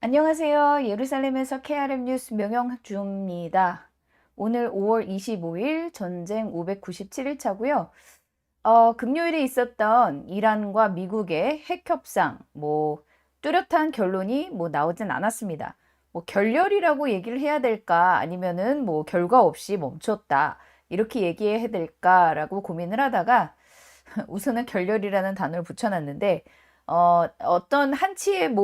안녕하세요. 예루살렘에서 KRM 뉴스 명영주입니다. 오늘 5월 25일 전쟁 597일차고요. 금요일에 있었던 이란과 미국의 핵 협상, 뚜렷한 결론이 나오진 않았습니다. 결렬이라고 얘기를 해야 될까, 아니면은 결과 없이 멈췄다, 이렇게 얘기해야 될까라고 고민을 하다가 우선은 결렬이라는 단어를 붙여놨는데, 어떤 한치의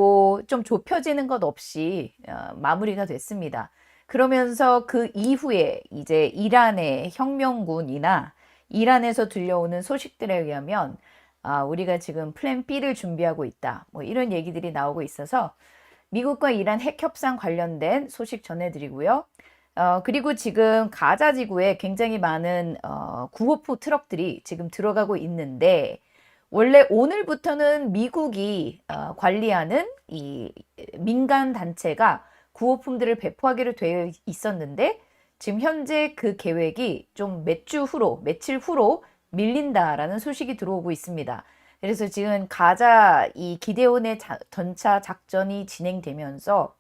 좀 좁혀지는 것 없이 마무리가 됐습니다. 그러면서 그 이후에 이제 이란의 혁명군이나 이란에서 들려오는 소식들에 의하면 우리가 지금 플랜 B를 준비하고 있다. 이런 얘기들이 나오고 있어서 미국과 이란 핵 협상 관련된 소식 전해드리고요. 그리고 지금 가자 지구에 굉장히 많은 구호포 트럭들이 지금 들어가고 있는데, 원래 오늘부터는 미국이 관리하는 이 민간 단체가 구호품들을 배포하기로 되어 있었는데, 지금 현재 그 계획이 좀 며칠 후로 밀린다라는 소식이 들어오고 있습니다. 그래서 지금 가자 이 기데온의 전차 작전이 진행되면서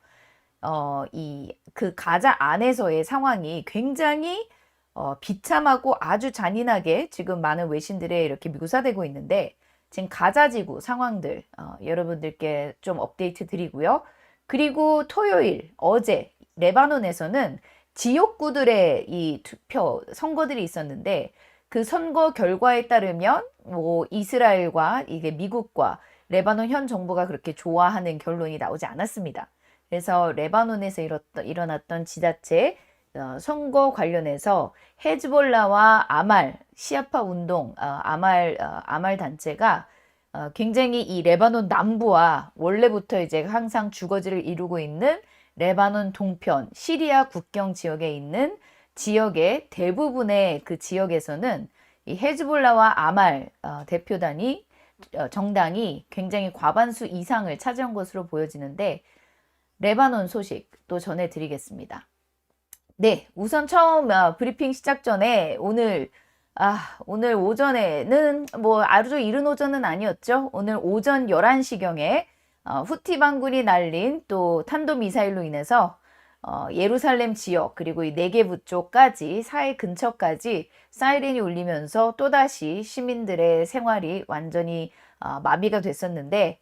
그 가자 안에서의 상황이 굉장히 비참하고 아주 잔인하게 지금 많은 외신들에 이렇게 묘사되고 있는데, 지금 가자지구 상황들 여러분들께 좀 업데이트 드리고요. 그리고 토요일 어제 레바논에서는 지역구들의 이 선거들이 있었는데, 그 선거 결과에 따르면 이스라엘과 이게 미국과 레바논 현 정부가 그렇게 좋아하는 결론이 나오지 않았습니다. 그래서 레바논에서 일어났던 지자체 선거 관련해서 헤즈볼라와 아말 시아파 운동 아말 단체가 굉장히 이 레바논 남부와 원래부터 이제 항상 주거지를 이루고 있는 레바논 동편 시리아 국경 지역에 있는 지역의 대부분의 그 지역에서는 이 헤즈볼라와 아말 대표단이 정당이 굉장히 과반수 이상을 차지한 것으로 보여지는데, 레바논 소식 또 전해드리겠습니다. 네, 우선 처음 브리핑 시작 전에 오늘 오전에는 아주 이른 오전은 아니었죠. 오늘 오전 11시경에 후티 반군이 날린 또 탄도미사일로 인해서 예루살렘 지역 그리고 이 네게부 쪽까지 사해 근처까지 사이렌이 울리면서 또다시 시민들의 생활이 완전히 마비가 됐었는데,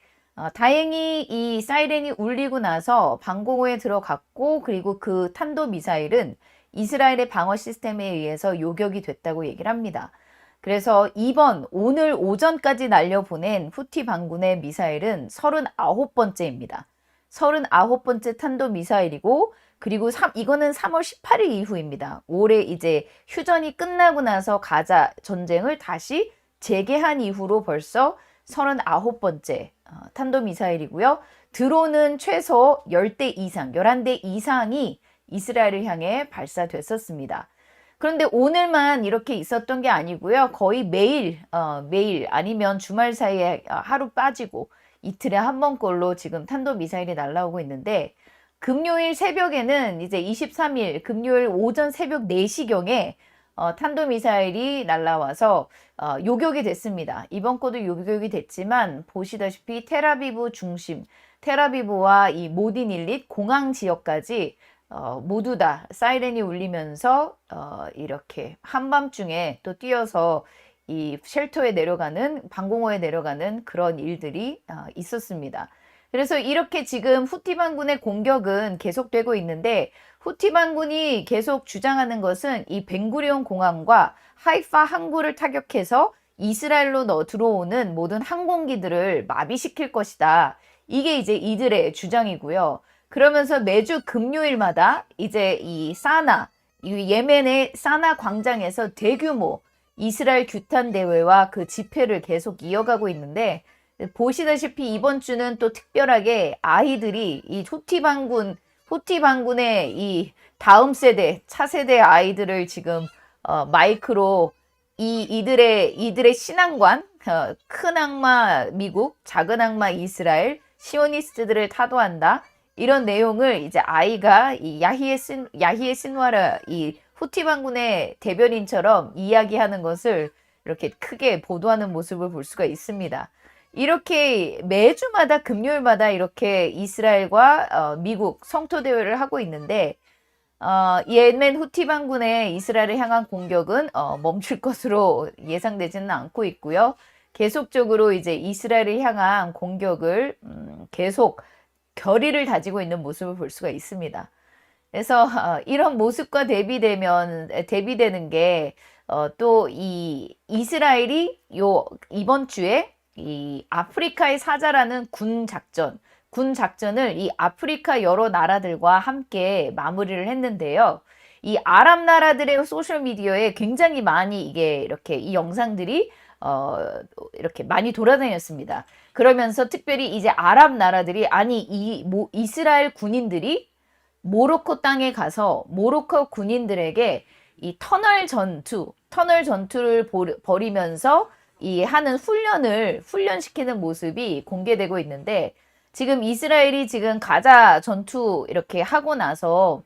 다행히 이 사이렌이 울리고 나서 방공호에 들어갔고, 그리고 그 탄도미사일은 이스라엘의 방어 시스템에 의해서 요격이 됐다고 얘기를 합니다. 그래서 오늘 오전까지 날려보낸 후티 반군의 미사일은 39번째입니다. 39번째 탄도미사일이고, 그리고 이거는 3월 18일 이후입니다. 올해 이제 휴전이 끝나고 나서 가자 전쟁을 다시 재개한 이후로 벌써 39번째 탄도미사일이고요. 드론은 최소 10대 이상, 11대 이상이 이스라엘을 향해 발사됐었습니다. 그런데 오늘만 이렇게 있었던 게 아니고요. 거의 매일 아니면 주말 사이에 하루 빠지고 이틀에 한 번꼴로 지금 탄도미사일이 날아오고 있는데, 금요일 새벽에는 이제 23일 금요일 오전 새벽 4시경에 탄도미사일이 날아와서 요격이 됐습니다. 이번 거도 요격이 됐지만 보시다시피 텔아비브 중심, 텔아비브와 이 모딘일릿 공항 지역까지 모두 다 사이렌이 울리면서 이렇게 한밤중에 또 뛰어서 이 쉘터에 내려가는, 방공호에 내려가는 그런 일들이 있었습니다. 그래서 이렇게 지금 후티 반군의 공격은 계속되고 있는데, 후티 반군이 계속 주장하는 것은 이 벤구리온 공항과 하이파 항구를 타격해서 이스라엘로 들어오는 모든 항공기들을 마비시킬 것이다. 이게 이제 이들의 주장이고요. 그러면서 매주 금요일마다 이제 이 예멘의 사나 광장에서 대규모 이스라엘 규탄 대회와 그 집회를 계속 이어가고 있는데, 보시다시피 이번 주는 또 특별하게 아이들이 이 후티 반군의 이 다음 세대, 차세대 아이들을 지금 마이크로 이들의 신앙관, 큰 악마 미국, 작은 악마 이스라엘, 시오니스트들을 타도한다. 이런 내용을 이제 아이가 이 야히에 신와라 이 후티 반군의 대변인처럼 이야기하는 것을 이렇게 크게 보도하는 모습을 볼 수가 있습니다. 이렇게 매주마다 금요일마다 이렇게 이스라엘과 미국 성토 대회를 하고 있는데 예멘 후티 반군의 이스라엘을 향한 공격은 멈출 것으로 예상되지는 않고 있고요. 계속적으로 이제 이스라엘을 향한 공격을 계속 결의를 다지고 있는 모습을 볼 수가 있습니다. 그래서 이런 모습과 대비되는 게 또 이 이스라엘이 이번 주에 이 아프리카의 사자라는 군 작전을 이 아프리카 여러 나라들과 함께 마무리를 했는데요. 이 아랍 나라들의 소셜 미디어에 굉장히 많이 이렇게 이 영상들이 이렇게 많이 돌아다녔습니다. 그러면서 특별히 이제 아랍 나라들이 이스라엘 군인들이 모로코 땅에 가서 모로코 군인들에게 이 터널 전투를 벌이면서 하는 훈련시키는 모습이 공개되고 있는데, 지금 이스라엘이 지금 가자 전투 이렇게 하고 나서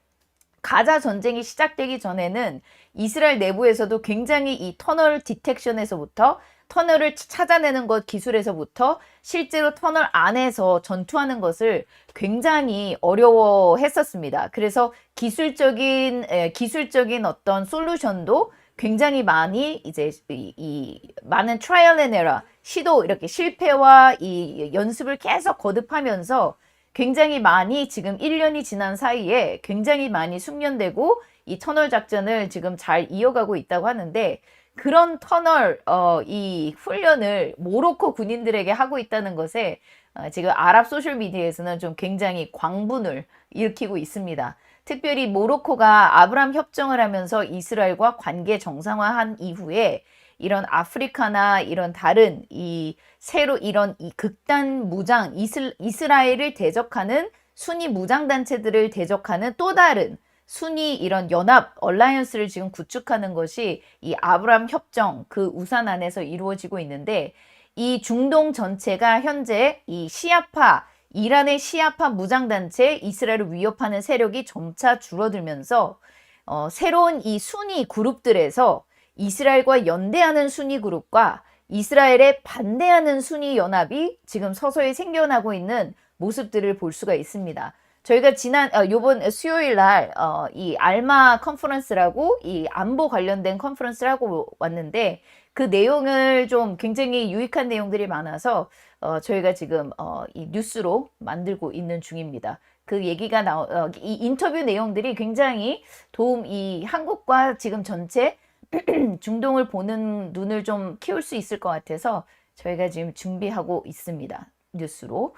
가자 전쟁이 시작되기 전에는 이스라엘 내부에서도 굉장히 이 터널 디텍션에서부터 터널을 찾아내는 것 기술에서부터 실제로 터널 안에서 전투하는 것을 굉장히 어려워했었습니다. 그래서 기술적인 어떤 솔루션도 굉장히 많이 이제 많은 트라이얼 앤 에러 이렇게 실패와 이 연습을 계속 거듭하면서 굉장히 많이 지금 1년이 지난 사이에 굉장히 많이 숙련되고 이 터널 작전을 지금 잘 이어가고 있다고 하는데, 그런 이 훈련을 모로코 군인들에게 하고 있다는 것에 지금 아랍 소셜 미디어에서는 좀 굉장히 광분을 일으키고 있습니다. 특별히 모로코가 아브람 협정을 하면서 이스라엘과 관계 정상화한 이후에 이런 아프리카나 이런 다른 이런 극단 무장 이스라엘을 대적하는 순위 무장 단체들을 대적하는 또 다른 순위 이런 연합 얼라이언스를 지금 구축하는 것이 이 아브람 협정 그 우산 안에서 이루어지고 있는데, 이 중동 전체가 현재 이란의 시아파 무장단체 이스라엘을 위협하는 세력이 점차 줄어들면서 새로운 이 순위 그룹들에서 이스라엘과 연대하는 순위 그룹과 이스라엘에 반대하는 순위 연합이 지금 서서히 생겨나고 있는 모습들을 볼 수가 있습니다. 저희가 요번 수요일 날 이 알마 컨퍼런스라고 이 안보 관련된 컨퍼런스를 하고 왔는데, 그 내용을 좀 굉장히 유익한 내용들이 많아서 저희가 지금 이 뉴스로 만들고 있는 중입니다. 그 얘기가 이 인터뷰 내용들이 굉장히 이 한국과 지금 전체 중동을 보는 눈을 좀 키울 수 있을 것 같아서 저희가 지금 준비하고 있습니다. 뉴스로.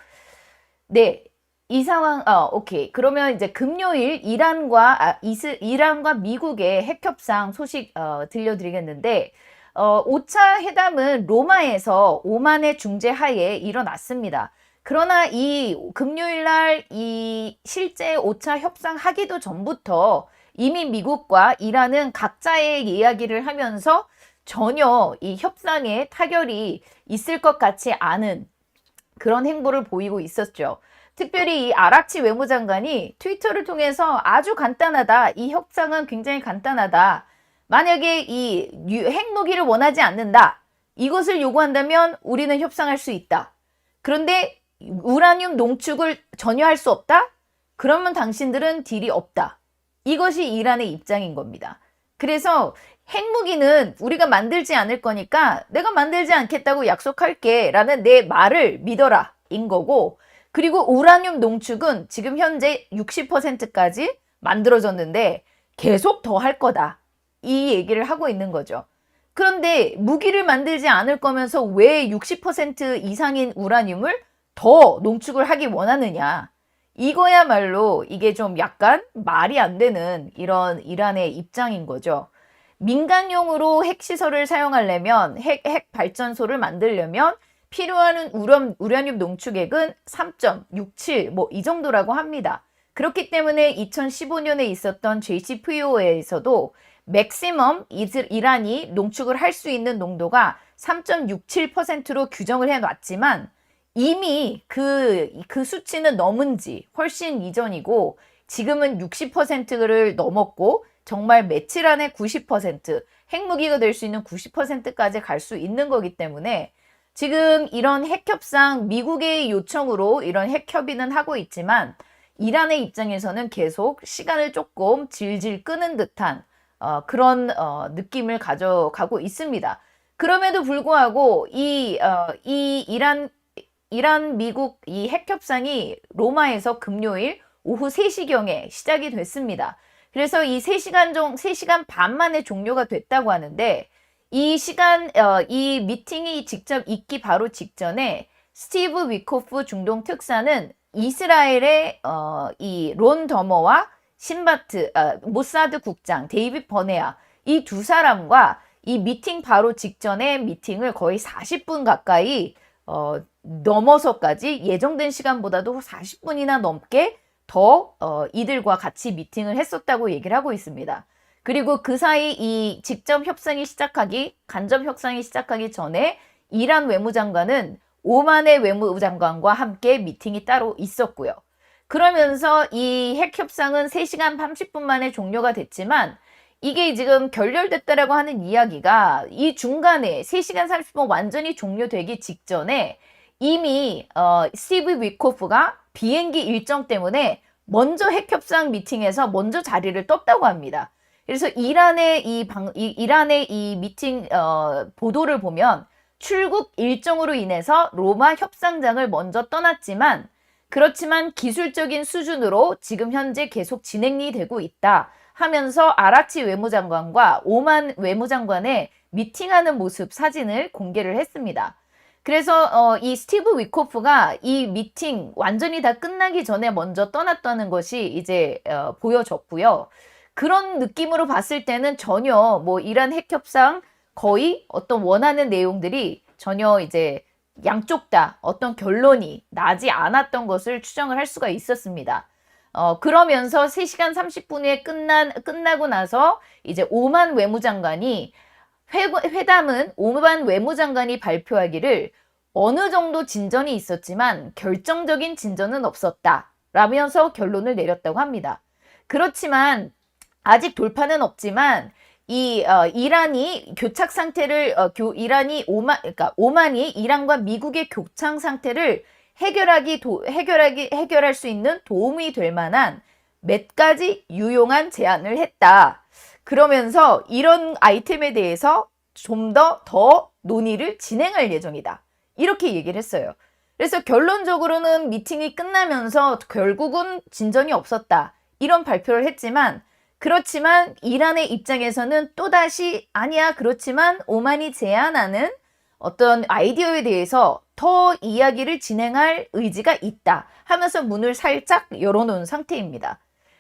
네. 이 상황, 오케이. 그러면 이제 금요일 이란과 미국의 핵협상 소식 들려드리겠는데, 5차 회담은 로마에서 오만의 중재 하에 일어났습니다. 그러나 이 금요일 날 이 실제 5차 협상하기도 전부터 이미 미국과 이란은 각자의 이야기를 하면서 전혀 이 협상에 타결이 있을 것 같지 않은 그런 행보를 보이고 있었죠. 특별히 이 아락치 외무장관이 트위터를 통해서 아주 간단하다. 이 협상은 굉장히 간단하다. 만약에 이 핵무기를 원하지 않는다. 이것을 요구한다면 우리는 협상할 수 있다. 그런데 우라늄 농축을 전혀 할 수 없다? 그러면 당신들은 딜이 없다. 이것이 이란의 입장인 겁니다. 그래서 핵무기는 우리가 만들지 않을 거니까 내가 만들지 않겠다고 약속할게 라는 내 말을 믿어라 인 거고, 그리고 우라늄 농축은 지금 현재 60%까지 만들어졌는데 계속 더 할 거다. 이 얘기를 하고 있는 거죠. 그런데 무기를 만들지 않을 거면서 왜 60% 이상인 우라늄을 더 농축을 하기 원하느냐. 이거야말로 이게 좀 약간 말이 안 되는 이런 이란의 입장인 거죠. 민간용으로 핵시설을 사용하려면 핵 발전소를 만들려면 필요한 우라늄 농축액은 3.67 뭐 이 정도라고 합니다. 그렇기 때문에 2015년에 있었던 JCPOA에서도 맥시멈 이란이 농축을 할 수 있는 농도가 3.67%로 규정을 해놨지만 이미 그 수치는 넘은 지 훨씬 이전이고 지금은 60%를 넘었고 정말 며칠 안에 90% 핵무기가 될 수 있는 90%까지 갈 수 있는 거기 때문에 지금 이런 핵협상 미국의 요청으로 이런 핵협의는 하고 있지만 이란의 입장에서는 계속 시간을 조금 질질 끄는 듯한 그런 느낌을 가져가고 있습니다. 그럼에도 불구하고 이 이란 미국 이 핵협상이 로마에서 금요일 오후 3시경에 시작이 됐습니다. 그래서 이 3시간 반 만에 종료가 됐다고 하는데 이 미팅이 직접 있기 바로 직전에 스티브 위코프 중동 특사는 이스라엘의 이 론 더머와 모사드 국장 데이빗 버네아 이 두 사람과 이 미팅 바로 직전에 미팅을 거의 40분 가까이 넘어서까지 예정된 시간보다도 40분이나 넘게 더 이들과 같이 미팅을 했었다고 얘기를 하고 있습니다. 그리고 그 사이 이 간접 협상이 시작하기 전에 이란 외무장관은 오만의 외무장관과 함께 미팅이 따로 있었고요. 그러면서 이 핵협상은 3시간 30분 만에 종료가 됐지만 이게 지금 결렬됐다라고 하는 이야기가 이 중간에 3시간 30분 완전히 종료되기 직전에 이미 스티브 위코프가 비행기 일정 때문에 먼저 핵협상 미팅에서 먼저 자리를 떴다고 합니다. 그래서 이란의 이 미팅 보도를 보면 출국 일정으로 인해서 로마 협상장을 먼저 떠났지만 그렇지만 기술적인 수준으로 지금 현재 계속 진행이 되고 있다 하면서 아라치 외무장관과 오만 외무장관의 미팅하는 모습 사진을 공개를 했습니다. 그래서 이 스티브 위코프가 이 미팅 완전히 다 끝나기 전에 먼저 떠났다는 것이 이제 보여졌고요. 그런 느낌으로 봤을 때는 전혀 뭐 이란 핵협상 거의 어떤 원하는 내용들이 전혀 이제 양쪽 다 어떤 결론이 나지 않았던 것을 추정을 할 수가 있었습니다. 그러면서 3시간 30분에 끝나고 나서 이제 오만 외무장관이 회담은 오만 외무장관이 발표하기를 어느 정도 진전이 있었지만 결정적인 진전은 없었다 라면서 결론을 내렸다고 합니다. 그렇지만 아직 돌파는 없지만 이란이 교착 상태를 그러니까 오만이 이란과 미국의 교착 상태를 해결할 수 있는 도움이 될 만한 몇 가지 유용한 제안을 했다. 그러면서 이런 아이템에 대해서 좀 더 논의를 진행할 예정이다. 이렇게 얘기를 했어요. 그래서 결론적으로는 미팅이 끝나면서 결국은 진전이 없었다. 이런 발표를 했지만 그렇지만 이란의 입장에서는 또다시 아니야 그렇지만 오만이 제안하는 어떤 아이디어에 대해서 더 이야기를 진행할 의지가 있다 하면서 문을 살짝 열어놓은 상태입니다.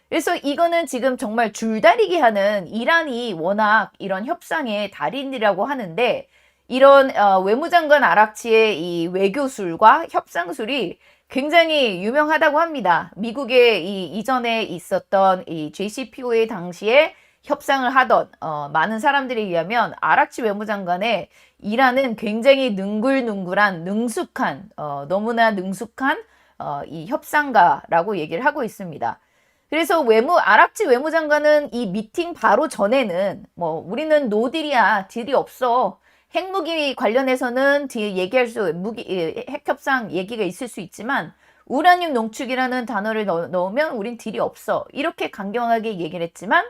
그래서 이거는 지금 정말 줄다리기 하는 이란이 워낙 이런 협상의 달인이라고 하는데 이런 외무장관 아락치의 이 외교술과 협상술이 굉장히 유명하다고 합니다. 미국의 이전에 있었던 이 JCPOA 당시에 협상을 하던 많은 사람들에 의하면 아락치 외무장관의 이란은 굉장히 능글능글한 능숙한 너무나 능숙한 이 협상가라고 얘기를 하고 있습니다. 그래서 아락치 외무장관은 이 미팅 바로 전에는 뭐 우리는 노딜이야 딜이 없어. 핵무기 관련해서는 뒤에 핵협상 얘기가 있을 수 있지만 우라늄 농축이라는 단어를 넣으면 우린 딜이 없어. 이렇게 강경하게 얘기를 했지만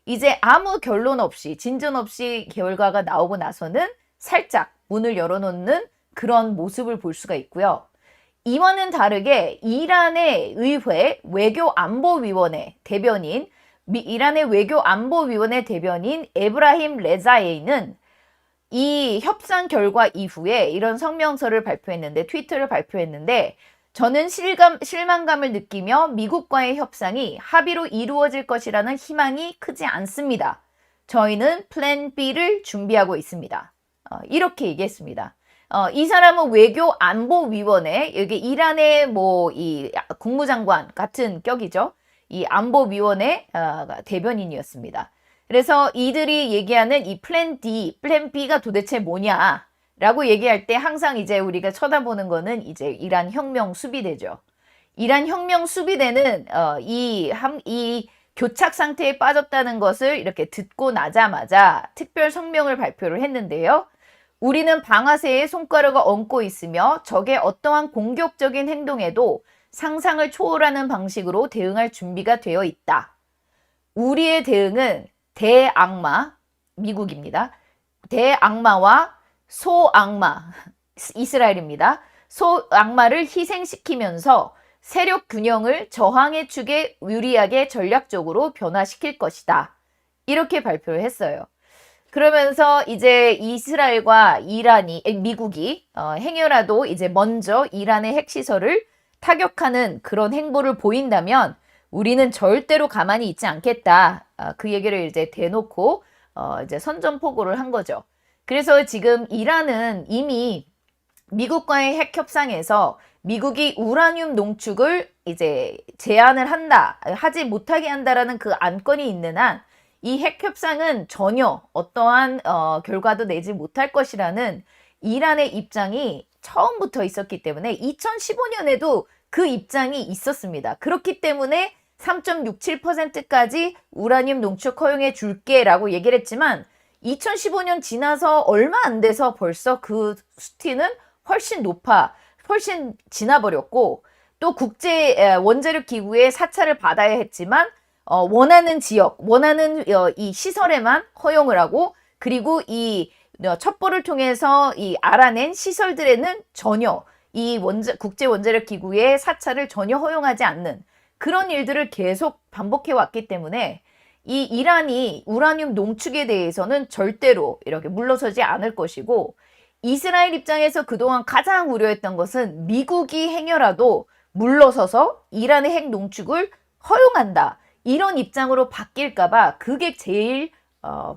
이제 아무 결론 없이 진전 없이 결과가 나오고 나서는 살짝 문을 열어놓는 그런 모습을 볼 수가 있고요. 이와는 다르게 이란의 의회 외교안보위원회 대변인 이란의 외교안보위원회 대변인 에브라힘 레자에이는 이 협상 결과 이후에 이런 성명서를 트위터를 발표했는데 저는 실망감을 느끼며 미국과의 협상이 합의로 이루어질 것이라는 희망이 크지 않습니다. 저희는 플랜 B를 준비하고 있습니다. 이렇게 얘기했습니다. 이 사람은 외교안보위원회, 여기 이란의 이 국무장관 같은 격이죠. 이 안보위원회 대변인이었습니다. 그래서 이들이 얘기하는 이 플랜 B가 도대체 뭐냐라고 얘기할 때 항상 이제 우리가 쳐다보는 거는 이제 이란 혁명 수비대죠. 이란 혁명 수비대는 이 교착 상태에 빠졌다는 것을 이렇게 듣고 나자마자 특별 성명을 발표를 했는데요. 우리는 방아쇠에 손가락을 얹고 있으며 적의 어떠한 공격적인 행동에도 상상을 초월하는 방식으로 대응할 준비가 되어 있다. 우리의 대응은 대악마, 미국입니다. 대악마와 소악마, 이스라엘입니다. 소악마를 희생시키면서 세력 균형을 저항의 축에 유리하게 전략적으로 변화시킬 것이다. 이렇게 발표를 했어요. 그러면서 이제 이스라엘과 미국이 행여라도 이제 먼저 이란의 핵시설을 타격하는 그런 행보를 보인다면 우리는 절대로 가만히 있지 않겠다. 그 얘기를 이제 대놓고 이제 선전포고를 한 거죠. 그래서 지금 이란은 이미 미국과의 핵 협상에서 미국이 우라늄 농축을 이제 제한을 하지 못하게 한다라는 그 안건이 있는 한 이 핵 협상은 전혀 어떠한 결과도 내지 못할 것이라는 이란의 입장이 처음부터 있었기 때문에 2015년에도 그 입장이 있었습니다. 그렇기 때문에 3.67%까지 우라늄 농축 허용해 줄게라고 얘기를 했지만 2015년 지나서 얼마 안 돼서 벌써 그 수치는 훨씬 지나버렸고 또 국제 원자력 기구의 사찰을 받아야 했지만 원하는 지역, 원하는 이 시설에만 허용을 하고 그리고 이 첩보를 통해서 이 알아낸 시설들에는 전혀 이 국제 원자력 기구의 사찰을 전혀 허용하지 않는 그런 일들을 계속 반복해 왔기 때문에 이 이란이 우라늄 농축에 대해서는 절대로 이렇게 물러서지 않을 것이고 이스라엘 입장에서 그동안 가장 우려했던 것은 미국이 행여라도 물러서서 이란의 핵 농축을 허용한다. 이런 입장으로 바뀔까봐 그게 제일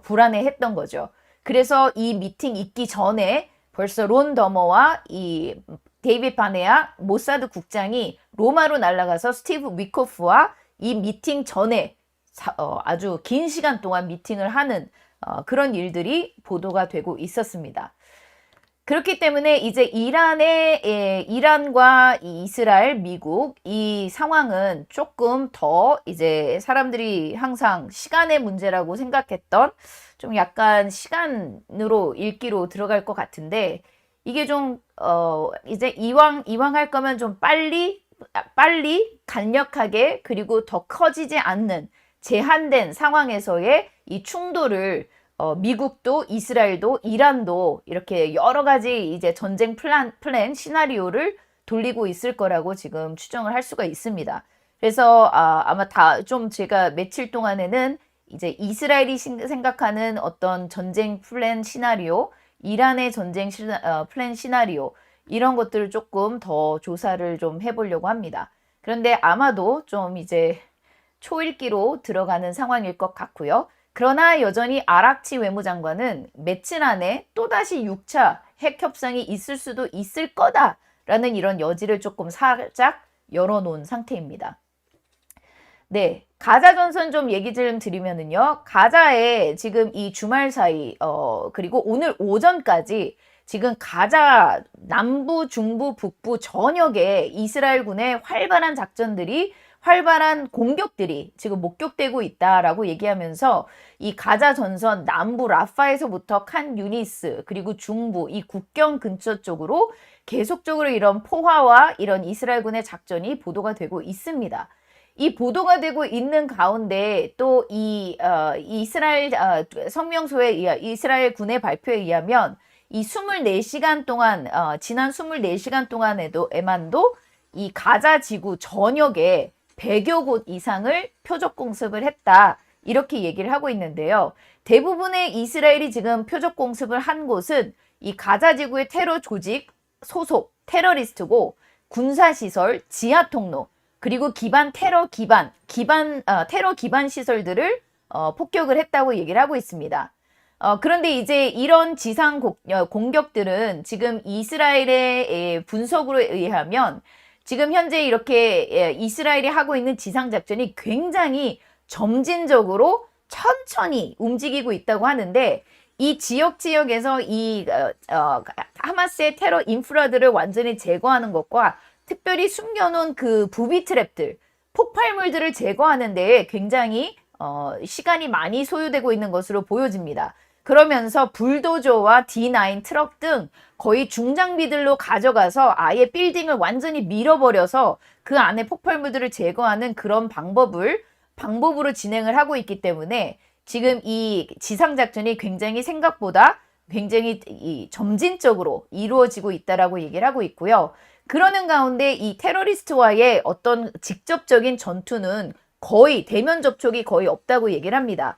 불안해했던 거죠. 그래서 이 미팅 있기 전에 벌써 론 더머와 이 데이비드 바네아 모사드 국장이 로마로 날아가서 스티브 위코프와 이 미팅 전에 아주 긴 시간 동안 미팅을 하는 그런 일들이 보도가 되고 있었습니다. 그렇기 때문에 이제 이란과 이스라엘, 미국 이 상황은 조금 더 이제 사람들이 항상 시간의 문제라고 생각했던 좀 약간 시간으로 읽기로 들어갈 것 같은데 이게 좀 이제 이왕 할 거면 좀 빨리 간략하게 그리고 더 커지지 않는 제한된 상황에서의 이 충돌을 미국도 이스라엘도 이란도 이렇게 여러 가지 이제 전쟁 플랜 시나리오를 돌리고 있을 거라고 지금 추정을 할 수가 있습니다. 그래서 아마 다 좀 제가 며칠 동안에는 이제 이스라엘이 생각하는 어떤 전쟁 플랜 시나리오, 이란의 전쟁 플랜 시나리오 이런 것들을 조금 더 조사를 좀 해보려고 합니다. 그런데 아마도 좀 이제 초읽기로 들어가는 상황일 것 같고요. 그러나 여전히 아락치 외무장관은 며칠 안에 또다시 6차 핵협상이 있을 수도 있을 거다라는 이런 여지를 조금 살짝 열어놓은 상태입니다. 네, 가자 전선 좀 얘기 좀 드리면은요. 가자에 지금 이 주말 사이 그리고 오늘 오전까지 지금 가자 남부, 중부, 북부 전역에 이스라엘군의 활발한 공격들이 지금 목격되고 있다라고 얘기하면서 이 가자 전선 남부 라파에서부터 칸 유니스 그리고 중부 이 국경 근처 쪽으로 계속적으로 이런 포화와 이런 이스라엘군의 작전이 보도가 되고 있습니다. 이 보도가 되고 있는 가운데 또 이 이스라엘 성명서에 이스라엘 군의 발표에 의하면 이 24시간 동안 지난 24시간 동안에만도 이 가자 지구 전역에 100여 곳 이상을 표적 공습을 했다. 이렇게 얘기를 하고 있는데요. 대부분의 이스라엘이 지금 표적 공습을 한 곳은 이 가자 지구의 테러 조직 소속 테러리스트고 군사시설, 지하통로, 그리고 테러 기반 시설들을 폭격을 했다고 얘기를 하고 있습니다. 그런데 이제 이런 지상 공격들은 지금 이스라엘의 분석으로 의하면 지금 현재 이렇게 이스라엘이 하고 있는 지상작전이 굉장히 점진적으로 천천히 움직이고 있다고 하는데 이 지역에서 이 하마스의 테러 인프라들을 완전히 제거하는 것과 특별히 숨겨놓은 그 부비 트랩들, 폭발물들을 제거하는 데에 굉장히 시간이 많이 소요되고 있는 것으로 보여집니다. 그러면서 불도저와 D9 트럭 등 거의 중장비들로 가져가서 아예 빌딩을 완전히 밀어버려서 그 안에 폭발물들을 제거하는 그런 방법으로 진행을 하고 있기 때문에 지금 이 지상작전이 굉장히 생각보다 굉장히 이 점진적으로 이루어지고 있다라고 얘기를 하고 있고요. 그러는 가운데 이 테러리스트와의 어떤 직접적인 전투는 거의 대면 접촉이 거의 없다고 얘기를 합니다.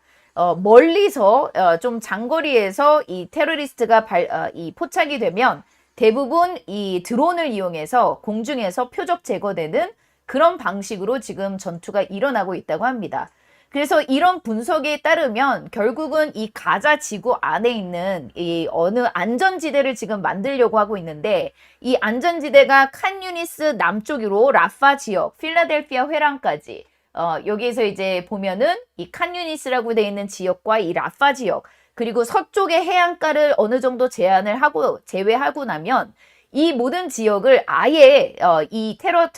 멀리서 좀 장거리에서 이 테러리스트가 이 포착이 되면 대부분 이 드론을 이용해서 공중에서 표적 제거되는 그런 방식으로 지금 전투가 일어나고 있다고 합니다. 그래서 이런 분석에 따르면 결국은 이 가자 지구 안에 있는 이 어느 안전지대를 지금 만들려고 하고 있는데 이 안전지대가 칸 유니스 남쪽으로 라파 지역, 필라델피아 회랑까지 여기에서 이제 보면은 이 칸 유니스라고 되어 있는 지역과 이 라파 지역 그리고 서쪽의 해안가를 어느 정도 제외하고 나면 이 모든 지역을 아예 이 테러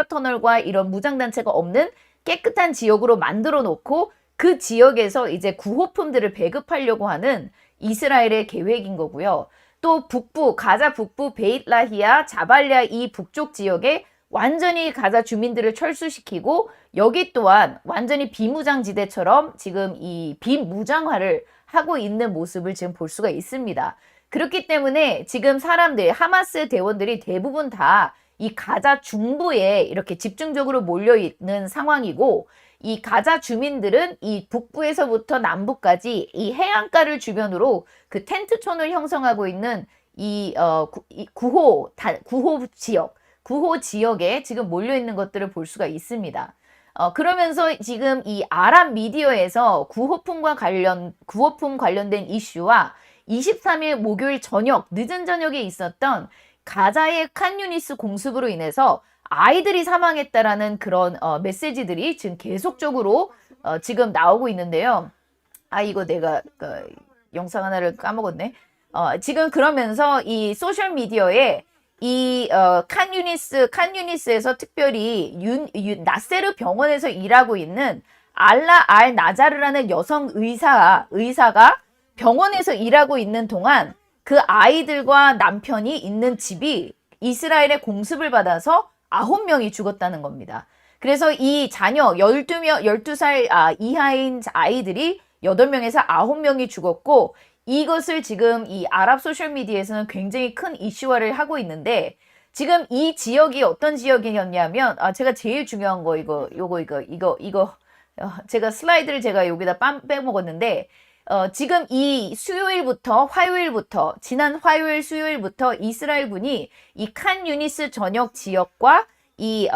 터널과 이런 무장단체가 없는 깨끗한 지역으로 만들어 놓고 그 지역에서 이제 구호품들을 배급하려고 하는 이스라엘의 계획인 거고요. 또 가자 북부 베이트라히아, 자발리아 이 북쪽 지역에 완전히 가자 주민들을 철수시키고 여기 또한 완전히 비무장지대처럼 지금 이 비무장화를 하고 있는 모습을 지금 볼 수가 있습니다. 그렇기 때문에 지금 하마스 대원들이 대부분 다 이 가자 중부에 이렇게 집중적으로 몰려 있는 상황이고 이 가자 주민들은 이 북부에서부터 남부까지 이 해안가를 주변으로 그 텐트촌을 형성하고 있는 이 구호 지역에 지금 몰려 있는 것들을 볼 수가 있습니다. 그러면서 지금 이 아랍 미디어에서 구호품 관련된 이슈와 23일 목요일 늦은 저녁에 있었던 가자의 칸 유니스 공습으로 인해서 아이들이 사망했다라는 그런 메시지들이 지금 계속적으로 지금 나오고 있는데요. 이거 내가 영상 하나를 까먹었네. 지금 그러면서 이 소셜 미디어에 이 칸 유니스에서 특별히 나세르 병원에서 일하고 있는 알라 알 나자르라는 여성 의사가 병원에서 일하고 있는 동안 그 아이들과 남편이 있는 집이 이스라엘의 공습을 받아서 9명이 죽었다는 겁니다. 그래서 이 자녀 12살 이하인 아이들이 8명에서 9명이 죽었고 이것을 지금 이 아랍 소셜미디어에서는 굉장히 큰 이슈화를 하고 있는데 지금 이 지역이 어떤 지역이었냐면 제가 제일 중요한 거 이거 제가 슬라이드를 제가 여기다 빼먹었는데 지금 지난 화요일 수요일부터 이스라엘군이 이 칸 유니스 전역 지역과 이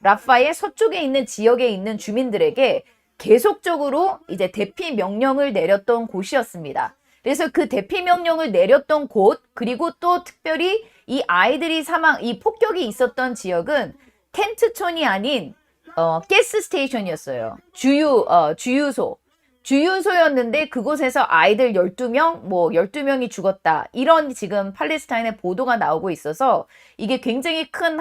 라파의 서쪽에 있는 지역에 있는 주민들에게 계속적으로 이제 대피 명령을 내렸던 곳이었습니다. 그래서 그 대피 명령을 내렸던 곳, 그리고 또 특별히 이 이 폭격이 있었던 지역은 텐트촌이 아닌 가스 스테이션이었어요. 주유소였는데 그곳에서 아이들 12명이 죽었다. 이런 지금 팔레스타인의 보도가 나오고 있어서 이게 굉장히 큰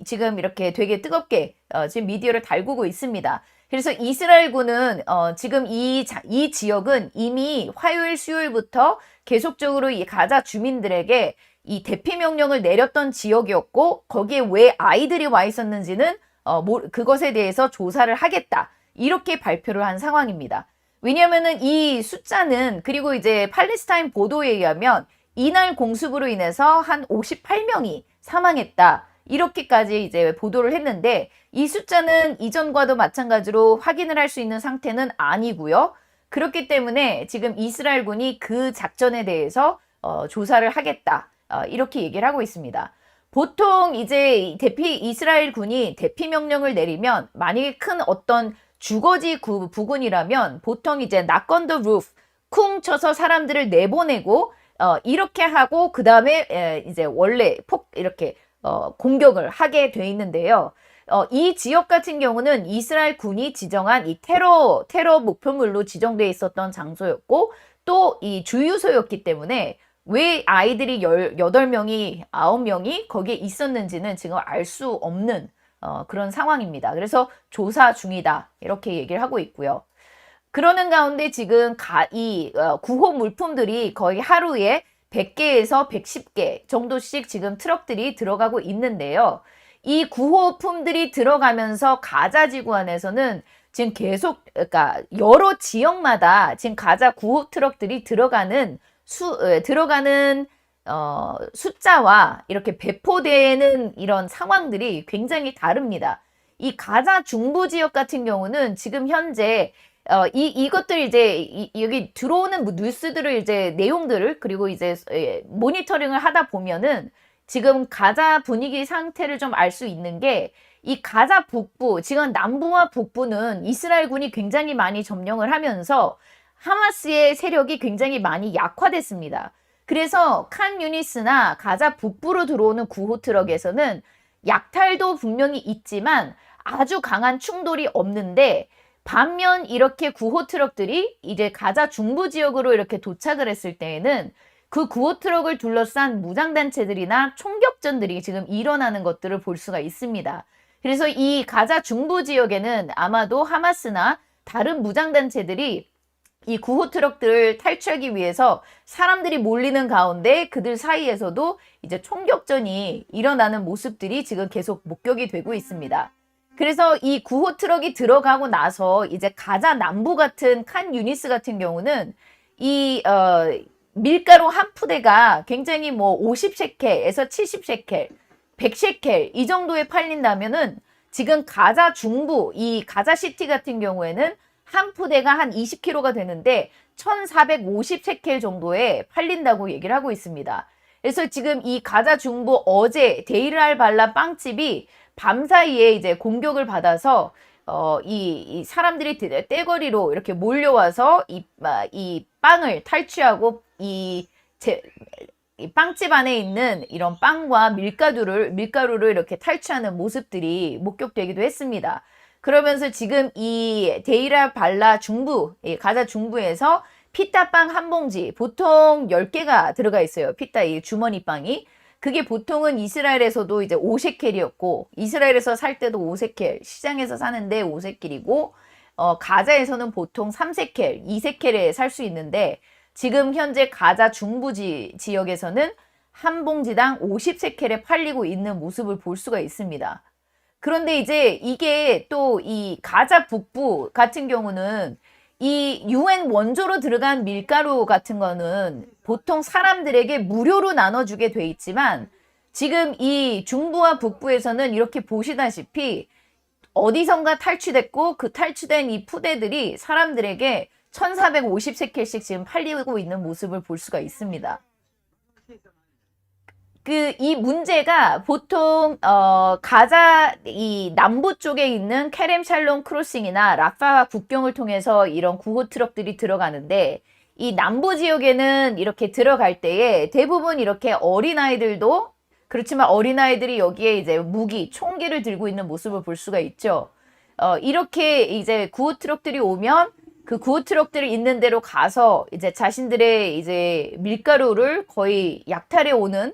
지금 이렇게 되게 뜨겁게 지금 미디어를 달구고 있습니다. 그래서 이스라엘군은 지금 이 지역은 이미 화요일 수요일부터 계속적으로 이 가자 주민들에게 이 대피 명령을 내렸던 지역이었고 거기에 왜 아이들이 와 있었는지는 그것에 대해서 조사를 하겠다. 이렇게 발표를 한 상황입니다. 왜냐면은 이 숫자는 그리고 이제 팔레스타인 보도에 의하면 이날 공습으로 인해서 한 58명이 사망했다. 이렇게까지 이제 보도를 했는데 이 숫자는 이전과도 마찬가지로 확인을 할 수 있는 상태는 아니고요. 그렇기 때문에 지금 이스라엘군이 그 작전에 대해서 조사를 하겠다. 이렇게 얘기를 하고 있습니다. 보통 이제 이스라엘군이 대피 명령을 내리면 만약에 큰 어떤 주거지 부근이라면 보통 이제 knock on the roof 쿵 쳐서 사람들을 내보내고 이렇게 하고 그 다음에 이제 원래 이렇게 공격을 하게 돼 있는데요. 이 지역 같은 경우는 이스라엘 군이 지정한 이 테러 목표물로 지정돼 있었던 장소였고 또 이 주유소였기 때문에 왜 아이들이 8명이 9명이 거기에 있었는지는 지금 알 수 없는 그런 상황입니다. 그래서 조사 중이다 이렇게 얘기를 하고 있고요. 그러는 가운데 지금 구호 물품들이 거의 하루에 100개에서 110개 정도씩 지금 트럭들이 들어가고 있는데요. 이 구호품들이 들어가면서 가자 지구 안에서는 지금 계속, 그러니까 여러 지역마다 지금 가자 구호 트럭들이 들어가는 숫자와 이렇게 배포되는 이런 상황들이 굉장히 다릅니다. 이 가자 중부 지역 같은 경우는 지금 현재 이것들 이제 여기 들어오는 뉴스들을 이제 내용들을 그리고 이제 모니터링을 하다 보면은 지금 가자 분위기 상태를 좀 알 수 있는 게 이 가자 북부, 지금 남부와 북부는 이스라엘군이 굉장히 많이 점령을 하면서 하마스의 세력이 굉장히 많이 약화됐습니다. 그래서 칸 유니스나 가자 북부로 들어오는 구호 트럭에서는 약탈도 분명히 있지만 아주 강한 충돌이 없는데 반면 이렇게 구호 트럭들이 이제 가자 중부 지역으로 이렇게 도착을 했을 때에는 그 구호 트럭을 둘러싼 무장단체들이나 총격전들이 지금 일어나는 것들을 볼 수가 있습니다. 그래서 이 가자 중부 지역에는 아마도 하마스나 다른 무장단체들이 이 구호 트럭들을 탈취하기 위해서 사람들이 몰리는 가운데 그들 사이에서도 이제 총격전이 일어나는 모습들이 지금 계속 목격이 되고 있습니다. 그래서 이 구호 트럭이 들어가고 나서 이제 가자 남부 같은 칸 유니스 같은 경우는 이 밀가루 한 푸대가 굉장히 뭐 50셰켈에서 70셰켈, 100셰켈 이 정도에 팔린다면은 지금 가자 중부 이 가자 시티 같은 경우에는 한 푸대가 한 20kg가 되는데 1450셰켈 정도에 팔린다고 얘기를 하고 있습니다. 그래서 지금 이 가자 중부 어제 데이르 알 발라 빵집이 밤사이에 이제 공격을 받아서 이 사람들이 떼거리로 이렇게 몰려와서 이 빵을 탈취하고 이 빵집 안에 있는 이런 빵과 밀가루를 이렇게 탈취하는 모습들이 목격되기도 했습니다. 그러면서 지금 이 데이라 발라 중부, 가자 중부에서 피타빵 한 봉지, 보통 10개가 들어가 있어요. 피타 이 주머니 빵이. 그게 보통은 이스라엘에서도 이제 5셰켈이었고, 이스라엘에서 살 때도 5셰켈, 시장에서 사는데 5셰켈이고, 가자에서는 보통 3셰켈, 2셰켈에 살 수 있는데, 지금 현재 가자 중부 지역에서는 한 봉지당 50셰켈에 팔리고 있는 모습을 볼 수가 있습니다. 그런데 이제 이게 또 이 가자 북부 같은 경우는 이 UN 원조로 들어간 밀가루 같은 거는 보통 사람들에게 무료로 나눠주게 돼 있지만 지금 이 중부와 북부에서는 이렇게 보시다시피 어디선가 탈취됐고 그 탈취된 이 푸대들이 사람들에게 1450세켈씩 지금 팔리고 있는 모습을 볼 수가 있습니다. 이 문제가 보통 가자 이 남부 쪽에 있는 케렘 샬롬 크로싱이나 라파와 국경을 통해서 이런 구호 트럭들이 들어가는데 이 남부 지역에는 이렇게 들어갈 때에 대부분 이렇게 어린아이들도 그렇지만 어린아이들이 여기에 이제 무기, 총기를 들고 있는 모습을 볼 수가 있죠. 이렇게 이제 구호 트럭들이 오면 그 구호 트럭들이 있는 데로 가서 이제 자신들의 이제 밀가루를 거의 약탈해 오는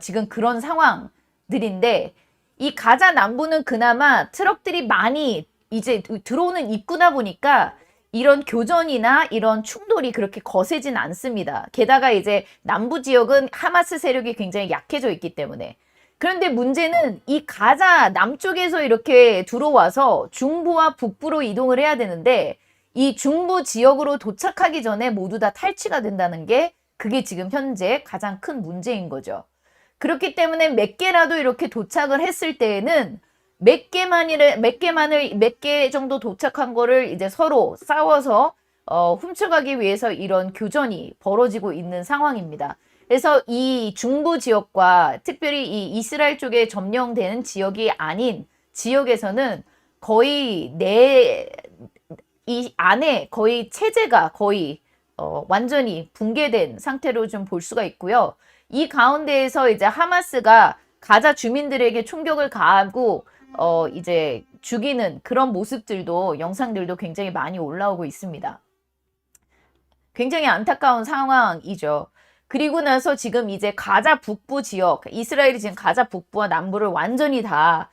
지금 그런 상황들인데 이 가자 남부는 그나마 트럭들이 많이 이제 들어오는 입구다 보니까 이런 교전이나 이런 충돌이 그렇게 거세진 않습니다. 게다가 이제 남부 지역은 하마스 세력이 굉장히 약해져 있기 때문에. 그런데 문제는 이 가자 남쪽에서 이렇게 들어와서 중부와 북부로 이동을 해야 되는데 이 중부 지역으로 도착하기 전에 모두 다 탈취가 된다는 게 그게 지금 현재 가장 큰 문제인 거죠. 그렇기 때문에 몇 개라도 이렇게 도착을 했을 때에는 몇 개 정도 도착한 거를 이제 서로 싸워서 훔쳐가기 위해서 이런 교전이 벌어지고 있는 상황입니다. 그래서 이 중부 지역과 특별히 이 이스라엘 쪽에 점령되는 지역이 아닌 지역에서는 거의 이 안에 거의 체제가 거의 완전히 붕괴된 상태로 좀 볼 수가 있고요. 이 가운데에서 이제 하마스가 가자 주민들에게 총격을 가하고 이제 죽이는 그런 모습들도 영상들도 굉장히 많이 올라오고 있습니다. 굉장히 안타까운 상황이죠. 그리고 나서 지금 이제 가자 북부 지역, 이스라엘이 지금 가자 북부와 남부를 완전히 다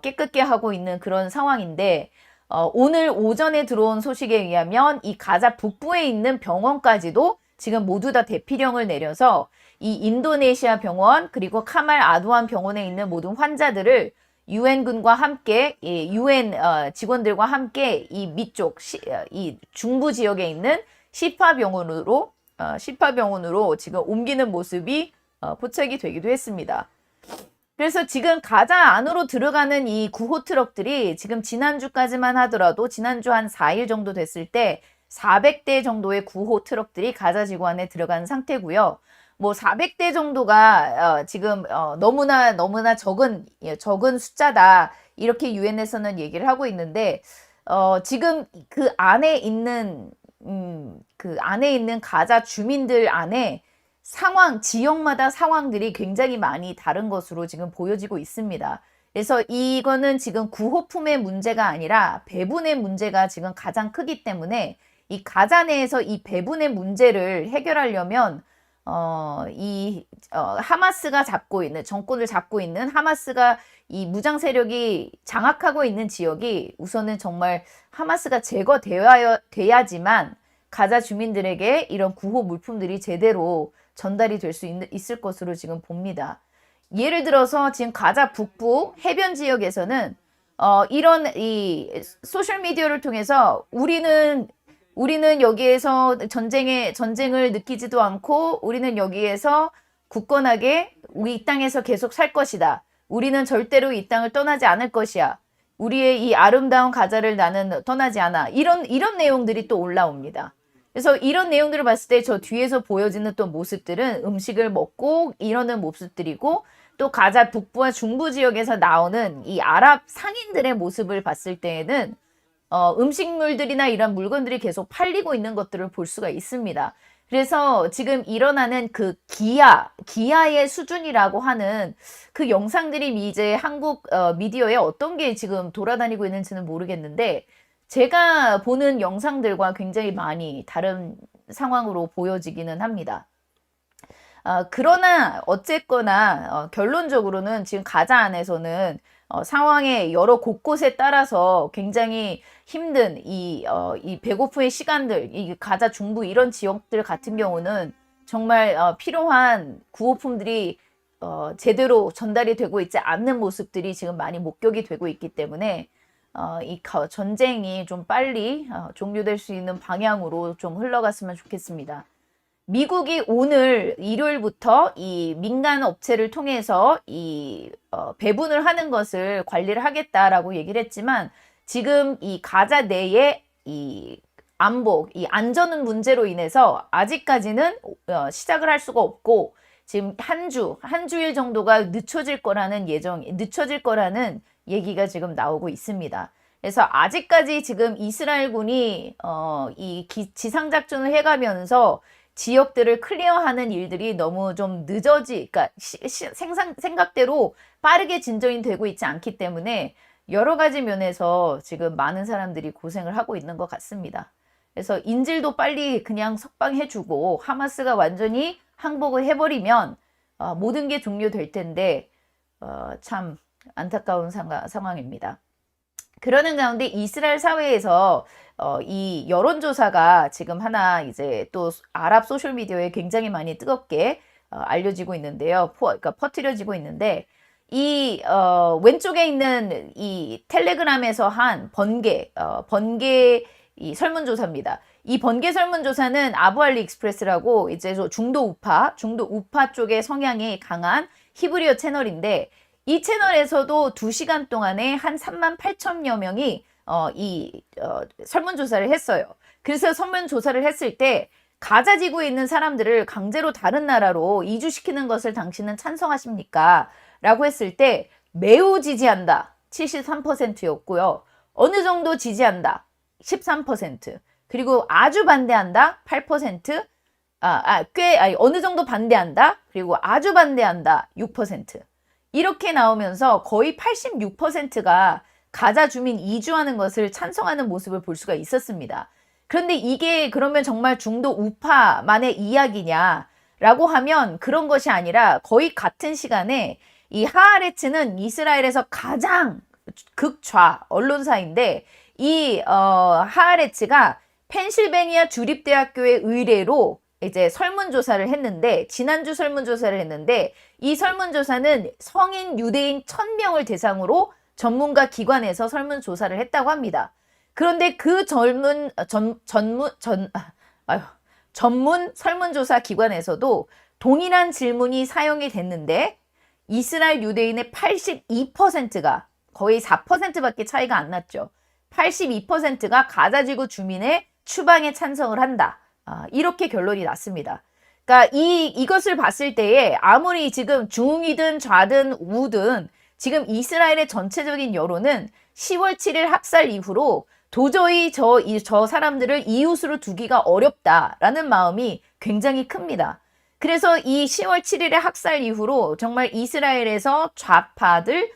깨끗게 하고 있는 그런 상황인데 오늘 오전에 들어온 소식에 의하면 이 가자 북부에 있는 병원까지도 지금 모두 다 대피령을 내려서 이 인도네시아 병원 그리고 카말 아두안 병원에 있는 모든 환자들을 유엔군과 함께 유엔 직원들과 함께 이 밑쪽 이 중부 지역에 있는 시파 병원으로 지금 옮기는 모습이 포착이 되기도 했습니다. 그래서 지금 가자 안으로 들어가는 이 구호 트럭들이 지금 지난주까지만 하더라도 지난주 한 4일 정도 됐을 때 400대 정도의 구호 트럭들이 가자 지구 안에 들어간 상태고요. 뭐 400대 정도가 지금 너무나 적은 숫자다. 이렇게 유엔에서는 얘기를 하고 있는데 지금 그 안에 있는 가자 주민들 안에 지역마다 상황들이 굉장히 많이 다른 것으로 지금 보여지고 있습니다. 그래서 이거는 지금 구호품의 문제가 아니라 배분의 문제가 지금 가장 크기 때문에 이 가자 내에서 이 배분의 문제를 해결하려면 하마스가 정권을 잡고 있는 하마스가 이 무장 세력이 장악하고 있는 지역이 우선은 정말 하마스가 제거되어야지만 가자 주민들에게 이런 구호 물품들이 제대로 전달이 될 수 있을 것으로 지금 봅니다. 예를 들어서 지금 가자 북부 해변 지역에서는 이런 이 소셜 미디어를 통해서 우리는 여기에서 전쟁을 느끼지도 않고 우리는 여기에서 굳건하게 우리 이 땅에서 계속 살 것이다. 우리는 절대로 이 땅을 떠나지 않을 것이야. 우리의 이 아름다운 가자를 나는 떠나지 않아. 이런 내용들이 또 올라옵니다. 그래서 이런 내용들을 봤을 때 저 뒤에서 보여지는 또 모습들은 음식을 먹고 이러는 모습들이고 또 가자 북부와 중부 지역에서 나오는 이 아랍 상인들의 모습을 봤을 때에는 음식물들이나 이런 물건들이 계속 팔리고 있는 것들을 볼 수가 있습니다. 그래서 지금 일어나는 그 기아의 수준이라고 하는 그 영상들이 이제 한국 미디어에 어떤 게 지금 돌아다니고 있는지는 모르겠는데 제가 보는 영상들과 굉장히 많이 다른 상황으로 보여지기는 합니다. 그러나 어쨌거나 결론적으로는 지금 가자 안에서는 상황의 여러 곳곳에 따라서 굉장히 힘든 이 배고픔의 시간들, 이 가자 중부 이런 지역들 같은 경우는 정말 필요한 구호품들이 제대로 전달이 되고 있지 않는 모습들이 지금 많이 목격이 되고 있기 때문에 이 전쟁이 좀 빨리 종료될 수 있는 방향으로 좀 흘러갔으면 좋겠습니다. 미국이 오늘 일요일부터 이 민간 업체를 통해서 이 배분을 하는 것을 관리를 하겠다라고 얘기를 했지만 지금 이 가자 내에 이 안전 문제로 인해서 아직까지는 시작을 할 수가 없고 지금 한 주일 정도가 늦춰질 거라는 얘기가 지금 나오고 있습니다. 그래서 아직까지 지금 이스라엘군이 지상작전을 해가면서 지역들을 클리어하는 일들이 너무 좀 그러니까 생각대로 빠르게 진전이 되고 있지 않기 때문에 여러 가지 면에서 지금 많은 사람들이 고생을 하고 있는 것 같습니다. 그래서 인질도 빨리 그냥 석방해주고 하마스가 완전히 항복을 해버리면 모든 게 종료될 텐데 참 안타까운 상황입니다. 그러는 가운데 이스라엘 사회에서 이 여론조사가 지금 하나 이제 또 아랍 소셜미디어에 굉장히 많이 뜨겁게 알려지고 있는데요. 그러니까 퍼뜨려지고 있는데 이 왼쪽에 있는 이 텔레그램에서 한 번개 이 설문조사입니다. 이 번개 설문조사는 아부알리 익스프레스라고 이제 중도 우파 쪽의 성향이 강한 히브리어 채널인데 이 채널에서도 2시간 동안에 한 38,000여 명이 설문조사를 했어요. 그래서 설문조사를 했을 때 가자 지구에 있는 사람들을 강제로 다른 나라로 이주시키는 것을 당신은 찬성하십니까? 라고 했을 때 매우 지지한다. 73%였고요. 어느 정도 지지한다. 13%. 그리고 아주 반대한다. 8%. 어느 정도 반대한다. 그리고 아주 반대한다. 6%. 이렇게 나오면서 거의 86%가 가자 주민 이주하는 것을 찬성하는 모습을 볼 수가 있었습니다. 그런데 이게 그러면 정말 중도 우파만의 이야기냐라고 하면 그런 것이 아니라 거의 같은 시간에 이 하아레츠는 이스라엘에서 가장 극좌 언론사인데 이 하아레츠가 펜실베니아 주립대학교의 의뢰로 이제 설문조사를 했는데, 지난주 설문조사를 했는데, 이 설문조사는 성인 유대인 1000명을 대상으로 전문가 기관에서 설문조사를 했다고 합니다. 그런데 그 전문 설문조사 기관에서도 동일한 질문이 사용이 됐는데, 이스라엘 유대인의 82%가, 거의 4%밖에 차이가 안 났죠. 82%가 가자지구 주민의 추방에 찬성을 한다. 이렇게 결론이 났습니다. 그러니까 이것을 봤을 때에 아무리 지금 중이든 좌든 우든 지금 이스라엘의 전체적인 여론은 10월 7일 학살 이후로 도저히 저 사람들을 이웃으로 두기가 어렵다라는 마음이 굉장히 큽니다. 그래서 이 10월 7일의 학살 이후로 정말 이스라엘에서 좌파당들,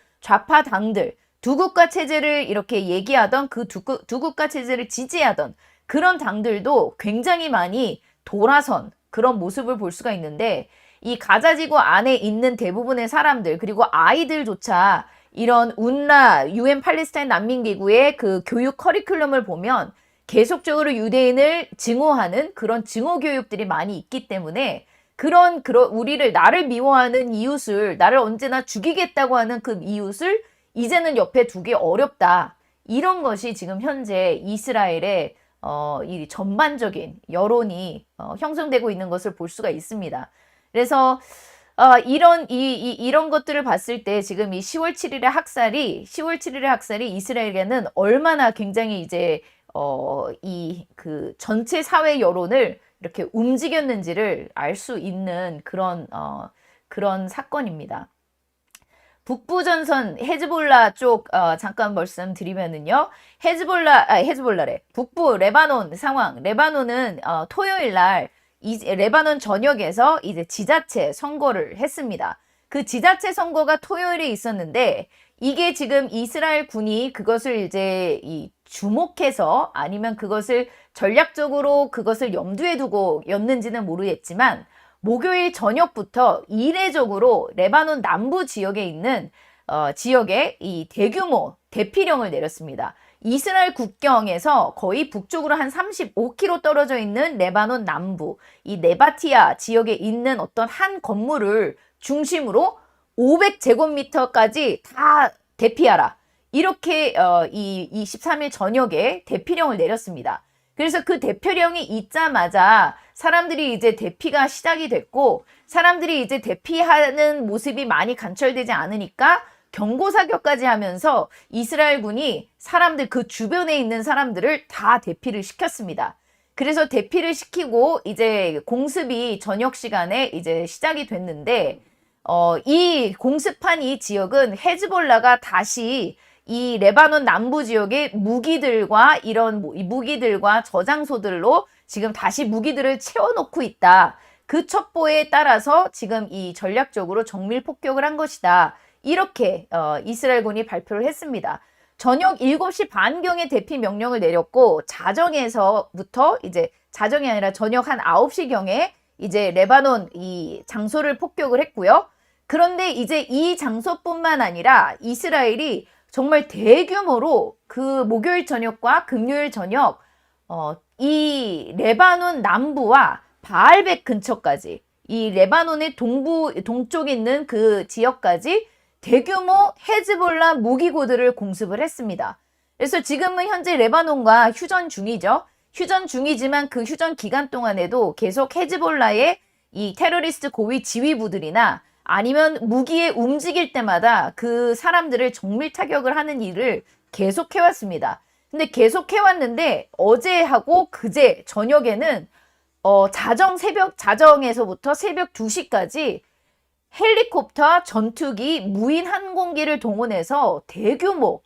두 국가 체제를 이렇게 얘기하던 그 두 국가 체제를 지지하던 그런 당들도 굉장히 많이 돌아선 그런 모습을 볼 수가 있는데, 이 가자지구 안에 있는 대부분의 사람들, 그리고 아이들조차 이런 운라 UN 팔레스타인 난민기구의 그 교육 커리큘럼을 보면 계속적으로 유대인을 증오하는 그런 증오 교육들이 많이 있기 때문에 나를 미워하는 이웃을, 나를 언제나 죽이겠다고 하는 그 이웃을 이제는 옆에 두기 어렵다. 이런 것이 지금 현재 이스라엘의 이 전반적인 여론이 형성되고 있는 것을 볼 수가 있습니다. 그래서 이런 것들을 봤을 때 지금 이 10월 7일의 학살이 이스라엘에게는 얼마나 굉장히 이제 그 전체 사회 여론을 이렇게 움직였는지를 알 수 있는 그런 사건입니다. 북부전선 헤즈볼라 쪽 잠깐 말씀드리면은요. 북부 레바논 상황. 레바논은 토요일 날 레바논 전역에서 이제 지자체 선거를 했습니다. 그 지자체 선거가 토요일에 있었는데, 이게 지금 이스라엘 군이 그것을 이제 주목해서 아니면 그것을 전략적으로 그것을 염두에 두고였는지는 모르겠지만, 목요일 저녁부터 이례적으로 레바논 남부 지역에 있는 지역에 이 대규모 대피령을 내렸습니다. 이스라엘 국경에서 거의 북쪽으로 한 35km 떨어져 있는 레바논 남부, 이 네바티아 지역에 있는 어떤 한 건물을 중심으로 500제곱미터까지 다 대피하라. 이렇게 이 23일 저녁에 대피령을 내렸습니다. 그래서 그 대피령이 있자마자 사람들이 이제 대피가 시작이 됐고, 사람들이 이제 대피하는 모습이 많이 관철되지 않으니까 경고사격까지 하면서 이스라엘군이 그 주변에 있는 사람들을 다 대피를 시켰습니다. 그래서 대피를 시키고 이제 공습이 저녁 시간에 이제 시작이 됐는데, 이 공습한 이 지역은 헤즈볼라가 다시 이 레바논 남부 지역의 무기들과 저장소들로 지금 다시 무기들을 채워놓고 있다. 그 첩보에 따라서 지금 이 전략적으로 정밀 폭격을 한 것이다. 이렇게 이스라엘군이 발표를 했습니다. 저녁 7시 반경에 대피 명령을 내렸고, 자정이 아니라 저녁 한 9시경에 이제 레바논 이 장소를 폭격을 했고요. 그런데 이제 이 장소뿐만 아니라 이스라엘이 정말 대규모로 그 목요일 저녁과 금요일 저녁 이 레바논 남부와 바알벳 근처까지, 이 레바논의 동쪽에 있는 그 지역까지 대규모 헤즈볼라 무기고들을 공습을 했습니다. 그래서 지금은 현재 레바논과 휴전 중이죠. 휴전 중이지만 그 휴전 기간 동안에도 계속 헤즈볼라의 이 테러리스트 고위 지휘부들이나 아니면 무기에 움직일 때마다 그 사람들을 정밀 타격을 하는 일을 계속 해왔습니다. 근데 계속 해왔는데 어제하고 그제 저녁에는 자정에서부터 새벽 2시까지 헬리콥터, 전투기, 무인 항공기를 동원해서 대규모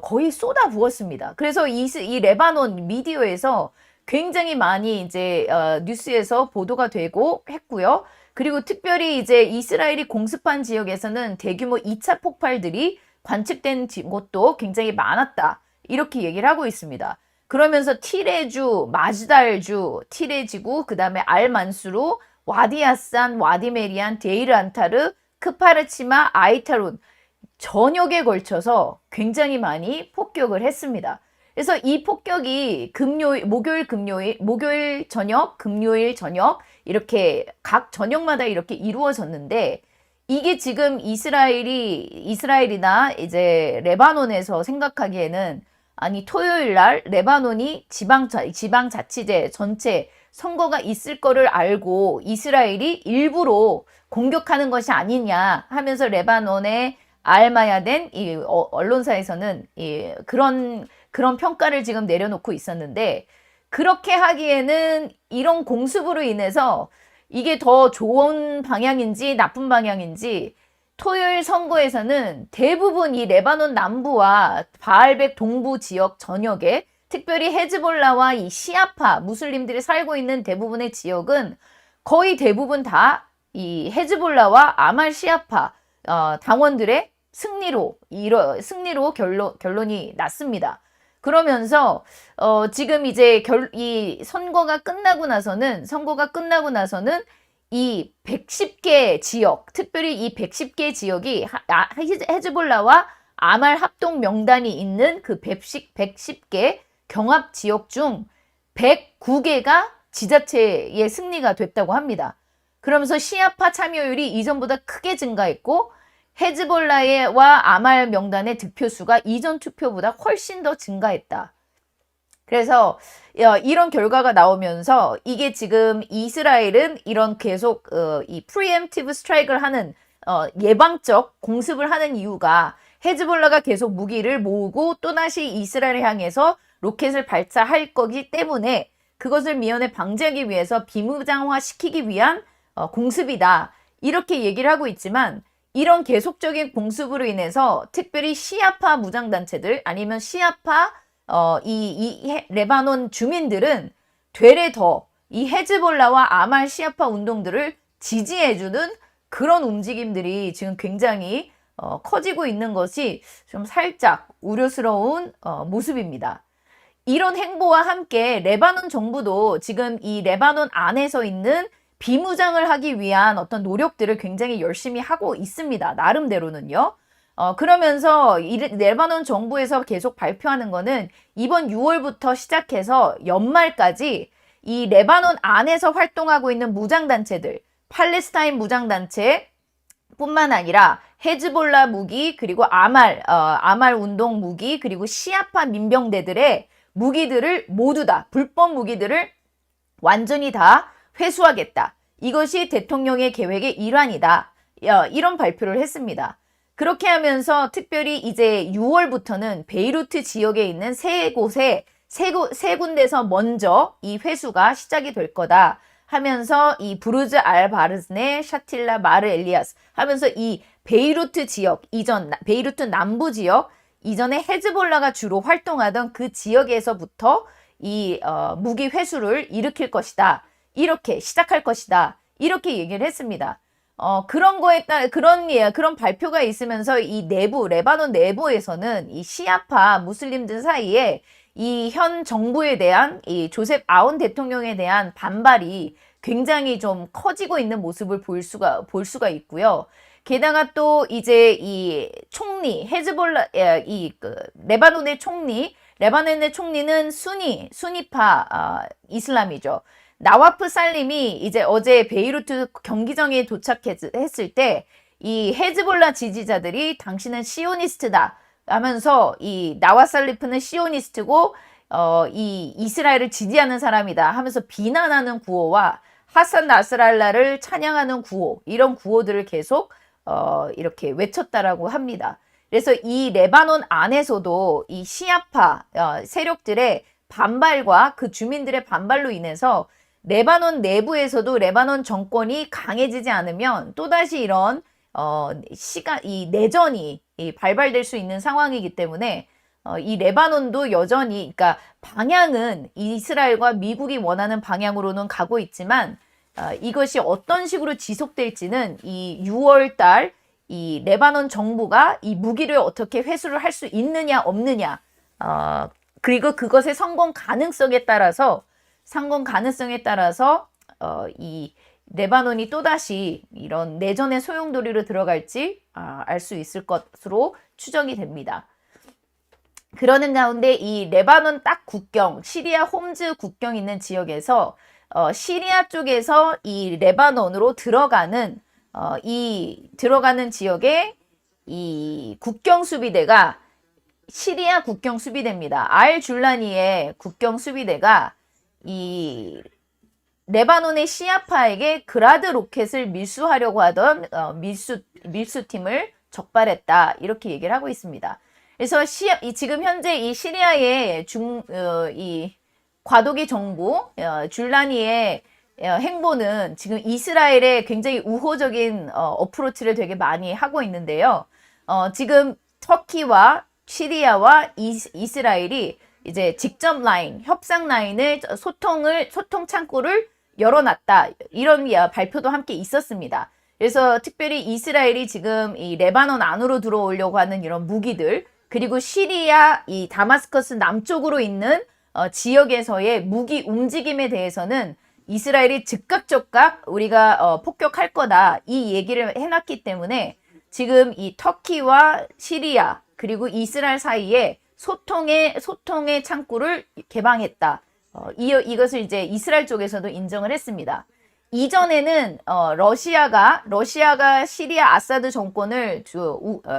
거의 쏟아부었습니다. 그래서 이 레바논 미디어에서 굉장히 많이 이제 뉴스에서 보도가 되고 했고요. 그리고 특별히 이제 이스라엘이 공습한 지역에서는 대규모 2차 폭발들이 관측된 곳도 굉장히 많았다. 이렇게 얘기를 하고 있습니다. 그러면서 티레주, 마즈달주, 티레지구, 그 다음에 알만수루, 와디아산, 와디메리안, 데이르 안타르, 크파르치마, 아이타룬 저녁에 걸쳐서 굉장히 많이 폭격을 했습니다. 그래서 이 폭격이 목요일 저녁, 금요일 저녁 이렇게 각 저녁마다 이렇게 이루어졌는데 이게 지금 이스라엘이나 이제 레바논에서 생각하기에는 아니 토요일 날 레바논이 지방자치제 전체 선거가 있을 거를 알고 이스라엘이 일부러 공격하는 것이 아니냐 하면서 레바논의 알마야된 이 언론사에서는 그런 평가를 지금 내려놓고 있었는데 그렇게 하기에는 이런 공습으로 인해서 이게 더 좋은 방향인지 나쁜 방향인지 토요일 선거에서는 대부분 이 레바논 남부와 바알벡 동부 지역 전역에 특별히 헤즈볼라와 이 시아파 무슬림들이 살고 있는 대부분의 지역은 거의 대부분 다 이 헤즈볼라와 아말 시아파 당원들의 승리로 결론이 났습니다. 그러면서 지금 이제 이 선거가 끝나고 나서는 이 110개 지역, 특별히 이 110개 지역이 헤즈볼라와 아말 합동 명단이 있는 그 110개 경합 지역 중 109개가 지자체의 승리가 됐다고 합니다. 그러면서 시아파 참여율이 이전보다 크게 증가했고 헤즈볼라와 아말 명단의 득표수가 이전 투표보다 훨씬 더 증가했다. 그래서 이런 결과가 나오면서 이게 지금 이스라엘은 이런 계속 이 프리엠티브 스트라이크를 하는 예방적 공습을 하는 이유가 헤즈볼라가 계속 무기를 모으고 또다시 이스라엘을 향해서 로켓을 발사할 거기 때문에 그것을 미연에 방지하기 위해서 비무장화시키기 위한 공습이다. 이렇게 얘기를 하고 있지만 이런 계속적인 공습으로 인해서 특별히 시아파 무장단체들 아니면 시아파 레바논 주민들은 되레 더 이 헤즈볼라와 아말 시아파 운동들을 지지해주는 그런 움직임들이 지금 굉장히 커지고 있는 것이 좀 살짝 우려스러운 모습입니다. 이런 행보와 함께 레바논 정부도 지금 이 레바논 안에서 있는 비무장을 하기 위한 어떤 노력들을 굉장히 열심히 하고 있습니다. 나름대로는요. 그러면서 이 레바논 정부에서 계속 발표하는 거는 이번 6월부터 시작해서 연말까지 이 레바논 안에서 활동하고 있는 무장단체들, 팔레스타인 무장단체 뿐만 아니라 헤즈볼라 무기, 그리고 아말 운동 무기, 그리고 시아파 민병대들의 무기들을 모두 다, 불법 무기들을 완전히 다 회수하겠다. 이것이 대통령의 계획의 일환이다. 이런 발표를 했습니다. 그렇게 하면서 특별히 이제 6월부터는 베이루트 지역에 있는 세 군데서 먼저 이 회수가 시작이 될 거다 하면서 이 부르즈 알 바르즈네, 샤틸라, 마르 엘리아스 하면서 이 베이루트 지역, 베이루트 남부 지역, 이전에 헤즈볼라가 주로 활동하던 그 지역에서부터 이 무기 회수를 일으킬 것이다. 이렇게 시작할 것이다. 이렇게 얘기를 했습니다. 그런 발표가 있으면서 이 레바논 내부에서는 이 시아파 무슬림들 사이에 이 현 정부에 대한 이 조셉 아운 대통령에 대한 반발이 굉장히 좀 커지고 있는 모습을 볼 수가 있고요. 게다가 또 이제 이 총리 레바논의 총리는 수니파 이슬람이죠. 나와프 살림이 이제 어제 베이루트 경기장에 도착했을 때 이 헤즈볼라 지지자들이 당신은 시오니스트다 하면서 이 나와살리프는 시오니스트고 이 이스라엘을 지지하는 사람이다 하면서 비난하는 구호와 하산 나스랄라를 찬양하는 구호, 이런 구호들을 계속 이렇게 외쳤다라고 합니다. 그래서 이 레바논 안에서도 이 시아파 세력들의 반발과 그 주민들의 반발로 인해서 레바논 내부에서도 레바논 정권이 강해지지 않으면 또다시 이런 이 내전이 발발될 수 있는 상황이기 때문에 이 레바논도 여전히, 그러니까 방향은 이스라엘과 미국이 원하는 방향으로는 가고 있지만 이것이 어떤 식으로 지속될지는 이 6월 달 이 레바논 정부가 이 무기를 어떻게 회수를 할 수 있느냐 없느냐, 그리고 그것의 성공 가능성에 따라서 이 레바논이 또다시 이런 내전의 소용돌이로 들어갈지 알 수 있을 것으로 추정이 됩니다. 그러는 가운데 이 레바논 딱 국경, 시리아 홈즈 국경 있는 지역에서 시리아 쪽에서 이 레바논으로 들어가는 들어가는 지역에 이 국경 수비대가 시리아 국경 수비대입니다. 알 줄라니의 국경 수비대가 이 레바논의 시아파에게 그라드 로켓을 밀수하려고 하던 밀수팀을 적발했다. 이렇게 얘기를 하고 있습니다. 그래서 지금 현재 이 시리아의 이 과도기 정부 줄라니의 행보는 지금 이스라엘에 굉장히 우호적인 어프로치를 되게 많이 하고 있는데요. 지금 터키와 시리아와 이스라엘이 이제 직접 라인, 협상 라인을 소통 창구를 열어놨다. 이런 발표도 함께 있었습니다. 그래서 특별히 이스라엘이 지금 이 레바논 안으로 들어오려고 하는 이런 무기들, 그리고 시리아 이 다마스커스 남쪽으로 있는 지역에서의 무기 움직임에 대해서는 이스라엘이 즉각 우리가 폭격할 거다. 이 얘기를 해놨기 때문에 지금 이 터키와 시리아 그리고 이스라엘 사이에 소통의 창구를 개방했다. 이것을 이제 이스라엘 쪽에서도 인정을 했습니다. 이전에는 러시아가 시리아 아사드 정권을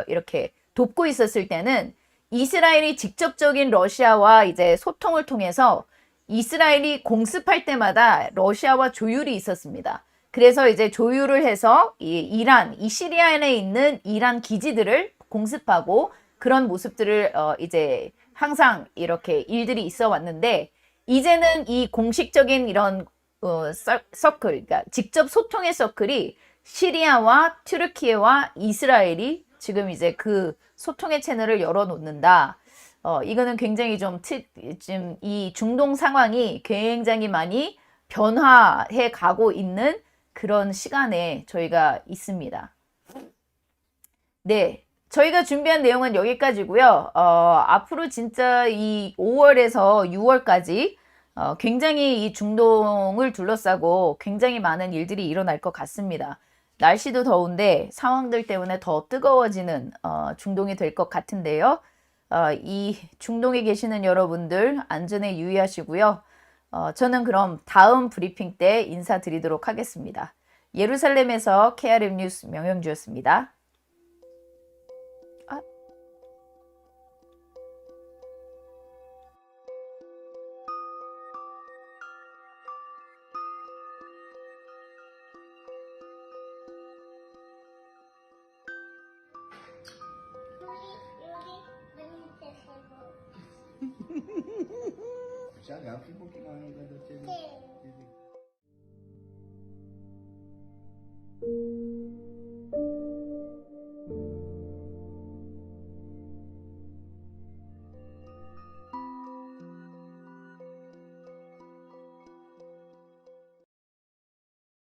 이렇게 돕고 있었을 때는 이스라엘이 직접적인 러시아와 이제 소통을 통해서 이스라엘이 공습할 때마다 러시아와 조율이 있었습니다. 그래서 이제 조율을 해서 이 시리아에 있는 이란 기지들을 공습하고 그런 모습들을 이제 항상 이렇게 일들이 있어 왔는데, 이제는 이 공식적인 이런 서클, 그러니까 직접 소통의 서클이 시리아와 튀르키예와 이스라엘이 지금 이제 그 소통의 채널을 열어놓는다. 이거는 굉장히 지금 이 중동 상황이 굉장히 많이 변화해 가고 있는 그런 시간에 저희가 있습니다. 네. 저희가 준비한 내용은 여기까지고요. 앞으로 진짜 이 5월에서 6월까지 굉장히 이 중동을 둘러싸고 굉장히 많은 일들이 일어날 것 같습니다. 날씨도 더운데 상황들 때문에 더 뜨거워지는 중동이 될 것 같은데요. 이 중동에 계시는 여러분들 안전에 유의하시고요. 저는 그럼 다음 브리핑 때 인사드리도록 하겠습니다. 예루살렘에서 KRM 뉴스 명영주였습니다. Já agafa um pouquinho mais da Sim.